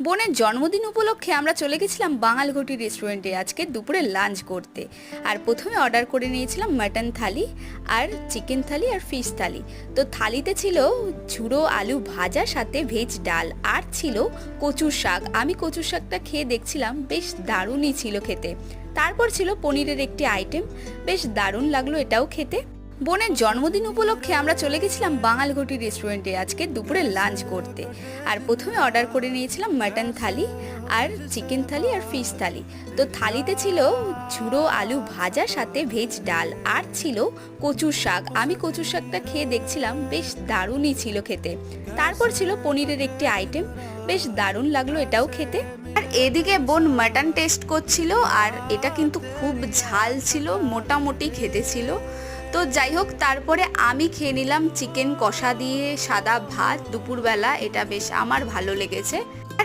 বোনের জন্মদিন উপলক্ষে আমরা চলে গেছিলাম বাঙালঘটি রেস্টুরেন্টে আজকে দুপুরে লাঞ্চ করতে। আর প্রথমে অর্ডার করে নিয়েছিলাম মাটন থালি আর চিকেন থালি আর ফিশ থালি। তো থালিতে ছিল ঝুড়ো আলু ভাজা, সাথে ভেজ ডাল, আর ছিল কচুর শাক। আমি কচুর শাকটা খেয়ে দেখছিলাম, বেশ দারুণই ছিল খেতে। তারপর ছিল পনিরের একটি আইটেম, বেশ দারুণ লাগলো এটাও খেতে। বোনের জন্মদিন উপলক্ষে আমরা চলে গেছিলাম বাঙালঘটি রেস্টুরেন্টে আজকে দুপুরে লাঞ্চ করতে। আর প্রথমে অর্ডার করে নিয়েছিলাম মাটন থালি আর চিকেন থালি আর ফিশ থালি। তো থালিতে ছিল ঝুড়ো আলু ভাজা, সাথে ভেজ ডাল, আর ছিল কচুর শাক। আমি কচুর শাকটা খেয়ে দেখছিলাম, বেশ দারুণই ছিল খেতে। তারপর ছিল পনিরের একটি আইটেম, বেশ দারুণ লাগলো এটাও খেতে। আর এদিকে বোন মাটন টেস্ট করছিল, আর এটা কিন্তু খুব ঝাল ছিল, মোটামুটি খেতে ছিল। তো যাই হোক, তারপরে আমি খেয়ে নিলাম চিকেন কষা দিয়ে সাদা ভাত দুপুরবেলা। এটা বেশ আমার ভালো লেগেছে।